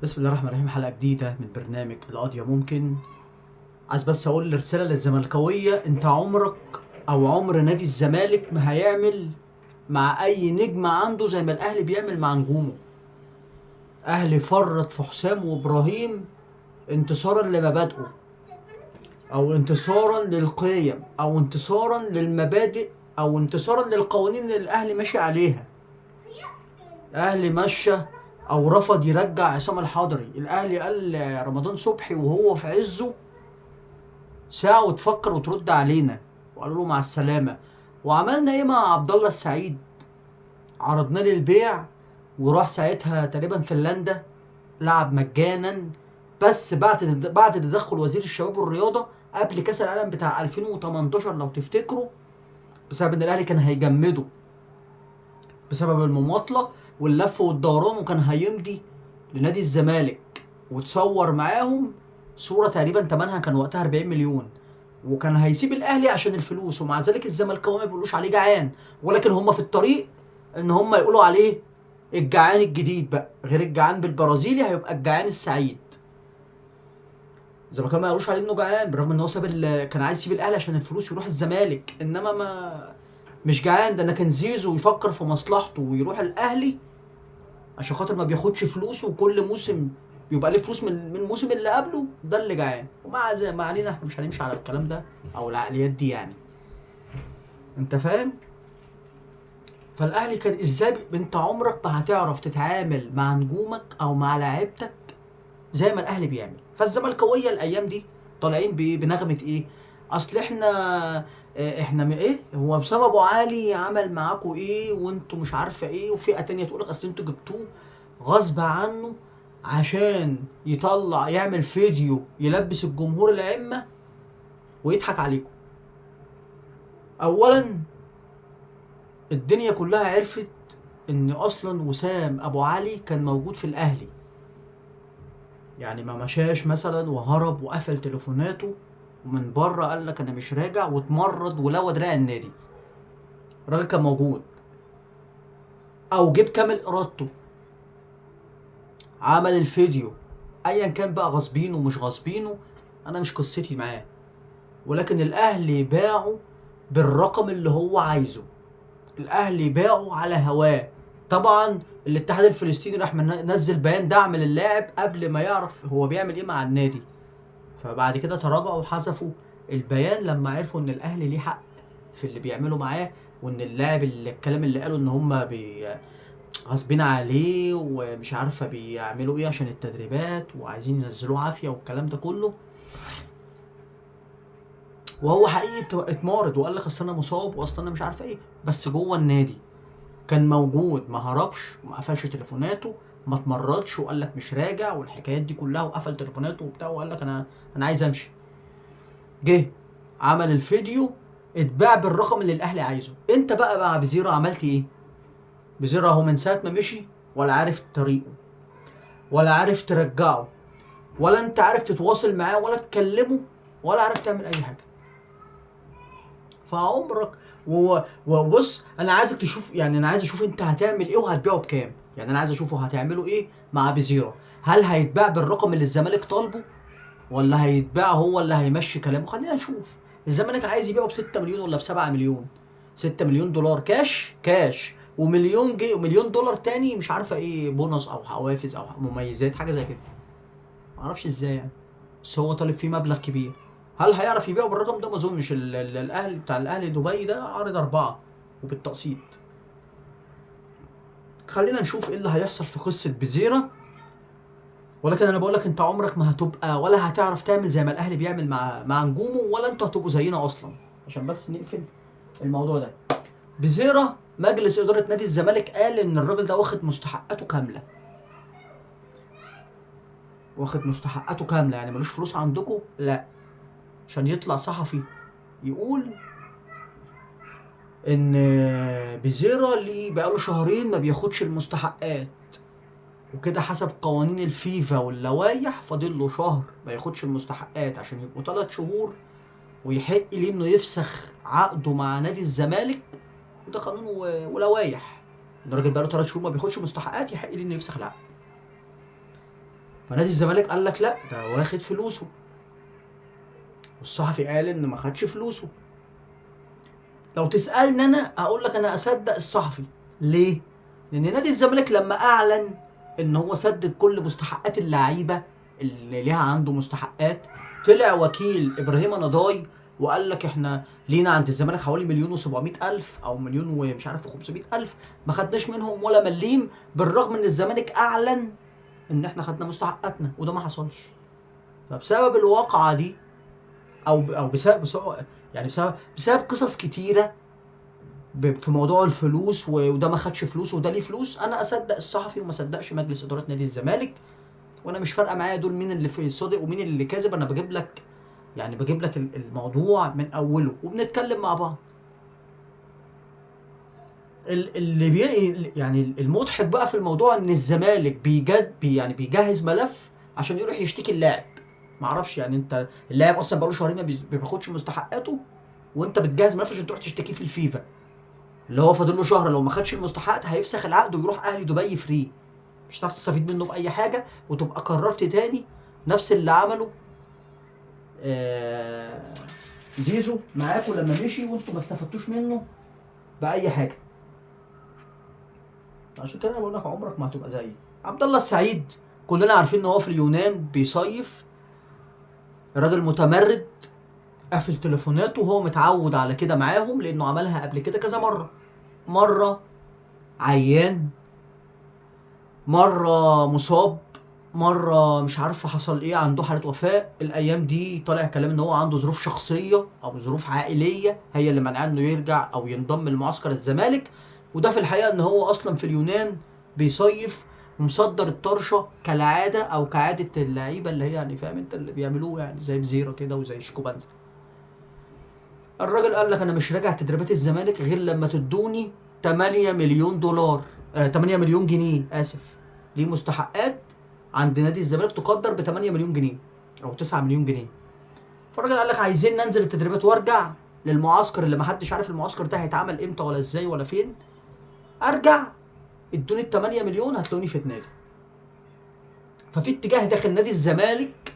بسم الله الرحمن الرحيم. حلقة جديدة من برنامج القضية ممكن. عايز بس اقول رسالة للزملكاوية: انت عمرك او عمر نادي الزمالك ما هيعمل مع اي نجم عنده زي ما الاهلي بيعمل مع نجومه. اهلي فرط في حسام وابراهيم انتصارا لمبادئه، او انتصارا للقيم، او انتصارا للمبادئ، او انتصارا للقوانين اللي الاهلي ماشي عليها. الاهلي مشى او رفض يرجع عصام الحضري. الاهلي قال رمضان صبحي وهو في عزه ساعة وتفكر وترد علينا، وقالوا له مع السلامة. وعملنا ايه مع عبد الله السعيد؟ عرضناه للبيع، وراح ساعتها تقريبا فنلندا، لعب مجانا. بس بعد تدخل وزير الشباب والرياضة قبل كأس العالم بتاع 2018 لو تفتكروا، بسبب ان الاهلي كان هيجمده بسبب المماطلة واللف والدوران، وكان هيمضي لنادي الزمالك وتصور معاهم صورة تقريبا تمنها كان وقتها 40 مليون، وكان هيسيب الاهلي عشان الفلوس. ومع ذلك الزملكاويه ما بيقولوش عليه جعان، ولكن هم في الطريق ان هم يقولوا عليه الجعان الجديد بقى، غير الجعان بالبرازيلي هيبقى الجعان السعيد. الزملكاويه ما قالوش عليه انه جعان، بالرغم ان هو كان عايز يسيب الاهلي عشان الفلوس يروح الزمالك، انما ما مش جعان. ده انا كان زيزو يفكر في مصلحته ويروح الاهلي عشان خاطر ما بياخدش فلوسه، وكل موسم بيبقى ليه فلوس من الموسم اللي قبله. ده اللي جعان. ومع زي ما علينا، احنا مش هنمشي على الكلام ده او العقليات دي يعني. انت فاهم؟ فالاهلي كان ازاي انت عمرك ما هتعرف تتعامل مع نجومك او مع لاعيبتك زي ما الاهلي بيعمل. فالزملكاويه الايام دي طالعين بنغمه ايه؟ اصل احنا ايه هو بسبب ابو علي عمل معاكوا ايه وانتوا مش عارفه ايه. وفئه تانية تقول لك اصل انتوا جبتوه غصب عنه عشان يطلع يعمل فيديو يلبس الجمهور العمه ويضحك عليكم. اولا الدنيا كلها عرفت ان اصلا وسام ابو علي كان موجود في الاهلي، يعني ما مشاش مثلا وهرب وقفل تليفوناته ومن بره قال لك انا مش راجع واتمرد ولوى دراع النادي. الراجل كان موجود، او جيب كامل ارادته عمل الفيديو، ايا كان بقى غصبينه ومش غصبينه، انا مش قصتي معاه. ولكن الاهلي باعه بالرقم اللي هو عايزه، الاهلي باعه على هواه. طبعا الاتحاد الفلسطيني راح نزل بيان دعم للاعب قبل ما يعرف هو بيعمل ايه مع النادي، فبعد كده تراجعوا وحذفوا البيان لما عرفوا ان الاهلي ليه حق في اللي بيعملوا معاه، وان اللاعب الكلام اللي قالوا ان هم غصبين عليه ومش عارفه بيعملوا ايه عشان التدريبات وعايزين ينزلوه عافيه والكلام ده كله. وهو حقيقي اتمارض وقال لك اصل انا مصاب واصل انا مش عارفه ايه، بس جوه النادي كان موجود، ما هربش وما قفلش تليفوناته، ما اتمردش وقال لك مش راجع والحكايات دي كلها، وقفل تليفوناته وبتاع وقال لك انا عايز امشي. جه عمل الفيديو، اتباع بالرقم اللي الاهلي عايزه. انت بقى مع بزيرو عملت ايه؟ بزيرو اهو من ساعه ما مشي ولا عارف طريقه، ولا عارف ترجعه، ولا انت عارف تتواصل معاه ولا تكلمه، ولا عارف تعمل اي حاجه. فعمرك وبص انا عايزك تشوف، يعني انا عايز اشوف انت هتعمل ايه وهتبيعه بكام. يعني انا عايز اشوفه هتعملوا ايه مع بزيرو. هل هيتباع بالرقم اللي الزمالك طالبه، ولا هيتباع هو اللي هيمشي كلامه؟ خلينا نشوف. الزمالك عايز يبيعه ب 6 مليون ولا ب 7 مليون؟ 6 مليون دولار كاش ومليون ومليون دولار تاني مش عارفه ايه، بونص او حوافز او مميزات حاجه زي كده. معرفش ازاي يعني، بس هو طالب فيه مبلغ كبير. هل هيعرف يبيعه بالرقم ده؟ ما اظنش. الاهلي بتاع الاهلي دبي ده عارض 4 وبالتقسيط. خلينا نشوف ايه اللي هيحصل في قصه بزيرة. ولكن انا بقول لك انت عمرك ما هتبقى ولا هتعرف تعمل زي ما الاهلي بيعمل مع نجومه، ولا انتوا هتبقوا زينا اصلا. عشان بس نقفل الموضوع ده. بزيرة مجلس اداره نادي الزمالك قال ان الراجل ده واخد مستحقاته كامله، واخد مستحقاته كامله، يعني ملوش فلوس عندكم لا. عشان يطلع صحفي يقول ان بزيرة اللي بقاله شهرين ما بياخدش المستحقات، وكده حسب قوانين الفيفا واللوايح فاضل له شهر ما ياخدش المستحقات عشان يبقوا 3 شهور ويحق ليه انه يفسخ عقده مع نادي الزمالك. وده قانون ولوايح، ان الراجل بقاله 3 شهور ما بياخدش مستحقات يحق ليه انه يفسخ العقد. فنادي الزمالك قال لك لا ده واخد فلوسه، والصحفي قال ان ما خدش فلوسه. لو تسالني انا اقول لك انا اصدق الصحفي. ليه؟ لان نادي الزمالك لما اعلن ان هو سدد كل مستحقات اللعيبه اللي ليها عنده مستحقات، طلع وكيل ابراهيم نضاي وقال لك احنا لينا عند الزمالك حوالي 1,700,000 او مليون ومش عارف 500,000، ما خدناش منهم ولا مليم، بالرغم ان الزمالك اعلن ان احنا خدنا مستحقاتنا، وده ما حصلش. فبسبب الواقعه دي او يعني بسبب قصص كتيره في موضوع الفلوس، وده ما خدش فلوس وده ليه فلوس، انا اصدق الصحفي وما اصدقش مجلس اداره نادي الزمالك. وانا مش فارقه معايا دول مين اللي في صادق ومين اللي كاذب، انا بجيب لك الموضوع من اوله وبنتكلم مع بعض. اللي يعني المضحك بقى في الموضوع ان الزمالك يعني بيجهز ملف عشان يروح يشتكي اللاعب. معرفش يعني انت اللاعب اصلا بقاله شهرين ما بياخدش مستحقاته، وانت بتجهز ملف عشان تروح تشتكيه في الفيفا، اللي هو فاضل له شهر لو ما خدش المستحقات هيفسخ العقد ويروح اهلي دبي فري، مش هتعرف تستفيد منه باي حاجه، وتبقى قررت تاني نفس اللي عمله زيزو معاكم لما مشي وانتوا ما استفدتوش منه باي حاجه. عشان كده انا بقول لك عمرك ما هتبقى زيي. عبد الله السعيد كلنا عارفين ان هو في اليونان بيصيف، راجل متمرد، قافل تليفوناته وهو متعود على كده معاهم لانه عملها قبل كده كذا مره عيان، مرة مصاب، مرة مش عارف حصل ايه، عنده حالة وفاة. الايام دي طالع كلام ان هو عنده ظروف شخصية او ظروف عائلية هي اللي منعاه انه يرجع او ينضم لمعسكر الزمالك، وده في الحقيقة ان هو اصلا في اليونان بيصيف ومصدر الطرشة كالعادة او كعادة اللعيبة اللي هي يعني فاهم انت اللي بيعملوه، يعني زي بزيرة كده وزي شيكوبانزا. الراجل قال لك انا مش راجع تدريبات الزمالك غير لما تدوني 8 مليون دولار 8 مليون جنيه اسف، ليه مستحقات عند نادي الزمالك تقدر ب 8 مليون جنيه او 9 مليون جنيه. فالراجل قال لك عايزين ننزل التدريبات وارجع للمعسكر اللي محدش عارف المعسكر ده هيتعمل امتى ولا ازاي ولا فين، ارجع ادوني ال 8 مليون هتلاقوني في النادي. ففي اتجاه داخل نادي الزمالك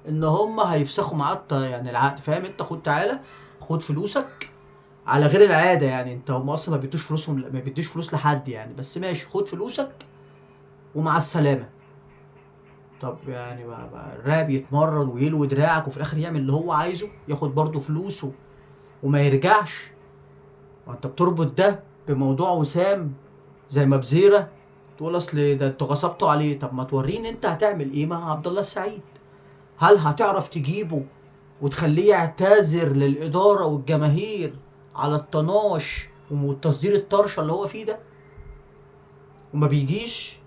ان هم هيفسخوا معاه يعني العقد، فاهم انت، خد تعالى خد فلوسك على غير العاده، يعني انت هم اصلا ما بيدوش فلوسهم، ما بيدوش فلوس لحد يعني، بس ماشي خد فلوسك ومع السلامه. طب يعني بقى الراب يتمرن ويلوي دراعك وفي الاخر يعمل اللي هو عايزه، ياخد برضه فلوسه وما يرجعش؟ وانت بتربط ده بموضوع وسام زي ما بزيره تقول اصل ده انتوا غصبتوا عليه. طب ما توريني انت هتعمل ايه مع عبد الله السعيد؟ هل هتعرف تجيبه وتخليه يعتذر للاداره والجماهير على الطناش وتصدير الطرشه اللي هو فيه ده؟ وما بيجيش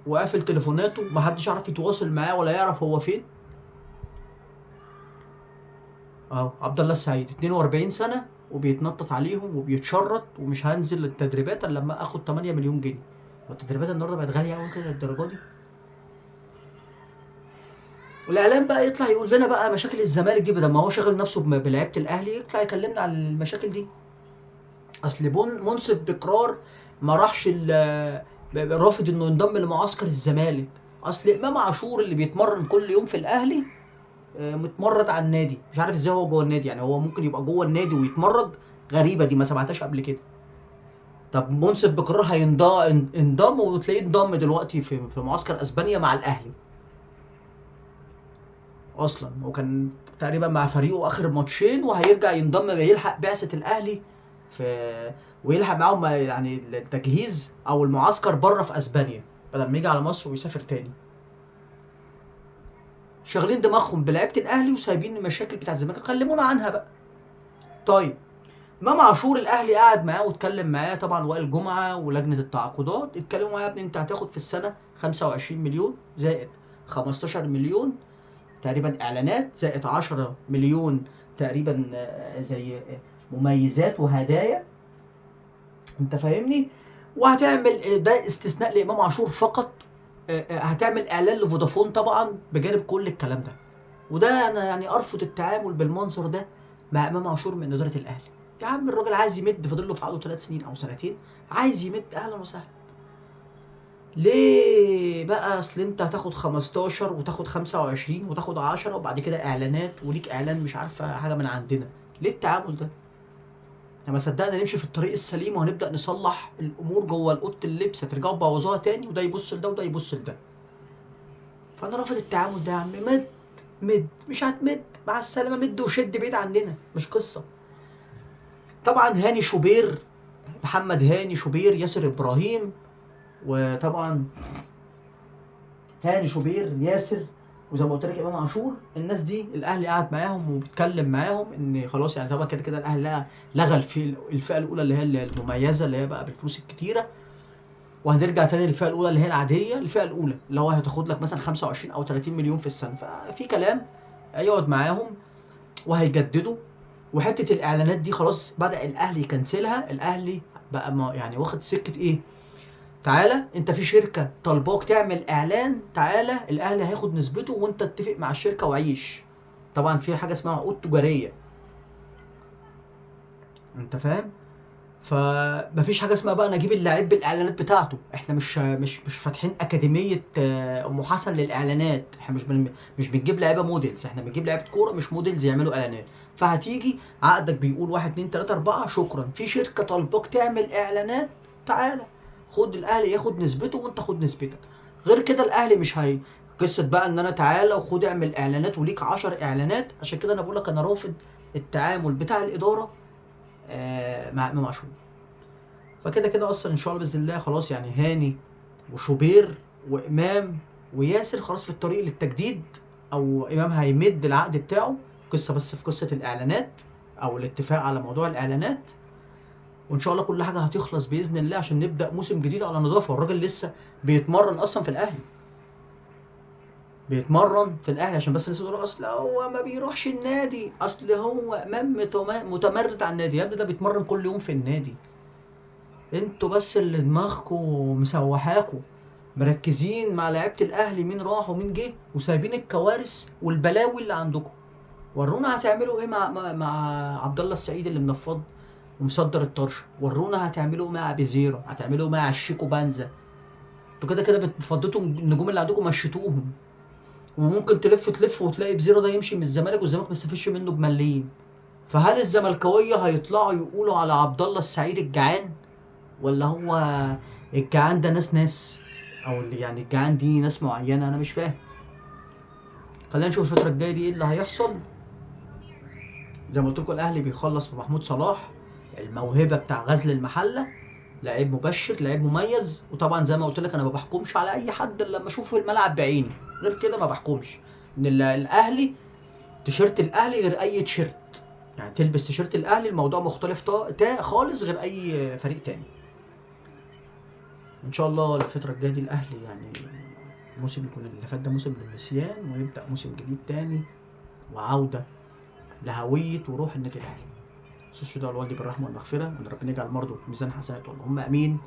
وقافل تليفوناته، محدش يعرف يتواصل معاه ولا يعرف هو فين. اهو عبد الله السعيد 42 سنه وبيتنطط عليهم وبيتشرط ومش هنزل التدريبات الا لما اخد 8 مليون جنيه. والتدريبات النهارده بقت غاليه قوي كده للدرجه دي؟ الاعلام بقى يطلع يقول لنا بقى مشاكل الزمالك دي، بدل ما هو شاغل نفسه بلعيبه الاهلي يطلع يكلمنا عن المشاكل دي. اصل منصف بقرار ما راحش رافض انه ينضم لمعسكر الزمالك. اصل امام عاشور اللي بيتمرن كل يوم في الاهلي متمرد على النادي، مش عارف ازاي هو جوه النادي، يعني هو ممكن يبقى جوه النادي ويتمرد؟ غريبه دي، ما سمعتهاش قبل كده. طب منصف بقرار انضم وتلاقيه انضم دلوقتي في معسكر اسبانيا مع الاهلي اصلا، وكان تقريبا مع فريقه اخر ماتشين وهيرجع ينضم يلحق بعثه الاهلي في ويلحق معاهم يعني التجهيز او المعسكر بره في اسبانيا بدل ما يجي على مصر ويسافر تاني. شاغلين دماغهم بلعيبه الاهلي وسايبين المشاكل بتاعت الزمالك، كلمونا عنها بقى. طيب امام عاشور الاهلي قعد معاه واتكلم معاه، طبعا وائل جمعه ولجنه التعاقدات اتكلموا معاه، يا ابني انت هتاخد في السنه 25 مليون زائد 15 مليون تقريبا اعلانات زائد 10 مليون تقريبا زي مميزات وهدايا، انت فاهمني، وهتعمل ده استثناء لامام عاشور فقط. هتعمل اعلان لفودافون طبعا بجانب كل الكلام ده. وده انا يعني ارفض التعامل بالمنظر ده مع امام عاشور من اداره الاهلي. يا عم الراجل عايز يمد، فاضل له في عقده 3 سنين او سنتين، عايز يمد اهلا وسهلا. ليه بقى؟ اصل انت هتاخد 15 وتاخد 25 وتاخد 10 وبعد كده اعلانات وليك اعلان مش عارفه حاجه من عندنا. ليه التعامل ده؟ احنا ما صدقنا نمشي في الطريق السليم وهنبدا نصلح الامور جوه اوضه اللبس، هترجعوا تبوظوها تاني وده يبص لده وده يبص لده. فانا رافض التعامل ده يا عم. مد مش هتمد، مع السلامه، مد وشد بعيد عننا، مش قصه. طبعا هاني شوبير، محمد هاني شوبير، ياسر ابراهيم، وطبعا هاني شوبير، ياسر، وزي ما قلت لك امام عاشور، الناس دي الاهلي قاعد معاهم وبيتكلم معاهم ان خلاص يعني طبعا كده كده الاهلي لغى الفئه الاولى اللي هي المميزه اللي هي بقى بالفلوس الكتيره، وهنرجع تاني للفئه الاولى اللي هي العاديه. الفئه الاولى اللي هو هتاخد لك مثلا 25 او 30 مليون في السنه. ففي كلام هيقعد معاهم وهيجددوا. وحته الاعلانات دي خلاص بدا الاهلي يكنسلها. الاهلي بقى يعني واخد سكه ايه؟ تعالى انت في شركه طالباك تعمل اعلان، تعالى الاهلي هياخد نسبته وانت اتفق مع الشركه وعيش. طبعا في حاجه اسمها عقود تجاريه، انت فاهم؟ فمفيش حاجه اسمها بقى انا اجيب اللاعب بالاعلانات بتاعته. احنا مش فاتحين اكاديميه ام حسن للاعلانات. احنا مش بنجيب لعيبه موديلز، احنا بنجيب لعيبه كوره مش موديلز يعملوا اعلانات. فهتيجي عقدك بيقول 1 2 3 4، شكرا، في شركه طالباك تعمل اعلانات، تعالى خد الاهلي ياخد نسبته وانت خد نسبتك. غير كده الاهلي مش هي قصه بقى ان انا تعالى وخد اعمل اعلانات وليك 10 اعلانات. عشان كده انا بقول لك انا رافض التعامل بتاع الاداره مع امام عاشور. فكده كده اصلا ان شاء الله باذن الله خلاص يعني هاني وشوبير وامام وياسر خلاص في الطريق للتجديد، او امام هيمد العقد بتاعه. قصه بس في قصه الاعلانات او الاتفاق على موضوع الاعلانات، وان شاء الله كل حاجه هتخلص باذن الله عشان نبدا موسم جديد على نظافه. الراجل لسه بيتمرن اصلا في الاهلي، بيتمرن في الاهلي عشان بس لسه بيقولوا اصل هو ما بيروحش النادي، اصل هو امام متمرد على النادي. يا ابني ده بيتمرن كل يوم في النادي. انتوا بس اللي دماغكوا مسوحاكوا، مركزين مع لعيبه الاهلي مين راح ومين جه، وسايبين الكوارث والبلاوي اللي عندكم. ورونا هتعملوا ايه مع عبد الله السعيد اللي منفض ومصدر الطرش. ورونا هتعملوا ايه مع بيزيرو، هتعملوا ايه مع الشيكو بانزا. انتوا كده كده بتفضتوا النجوم اللي عندكم، مشيتوهم. وممكن تلف وتلاقي بزيرو ده يمشي من الزمالك والزمالك ما يستفيدش منه بمليم. فهل الزملكاويه هيطلعوا يقولوا على عبد الله السعيد الجعان، ولا هو الجعان ده ناس او اللي يعني الجعان دي ناس معينه؟ انا مش فاهم. خلينا نشوف الفتره الجايه دي ايه اللي هيحصل. زي ما قلت لكم الاهلي بيخلص في محمود صلاح، الموهبه بتاع غزل المحله، لعيب مبشر، لعيب مميز. وطبعا زي ما قلت لك انا ما بحكمش على اي حد الا لما اشوف الملعب بعيني، غير كده ما بحكمش. ان الاهلي تيشيرت الاهلي غير اي تيشيرت، يعني تلبس تيشيرت الاهلي الموضوع مختلف خالص غير اي فريق تاني. ان شاء الله الفتره الجايه دي الاهلي يعني الموسم يكون اللي فات ده موسم للنسيان، ويبدا موسم جديد تاني وعوده لهويه وروح النادي الاهلي. خصوصا دعاء الوالدي بالرحمه والمغفره، وان ربنا يجعل مرضه في ميزان حسناته اللهم امين،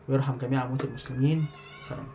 ويرحم جميع اموات المسلمين. سلام.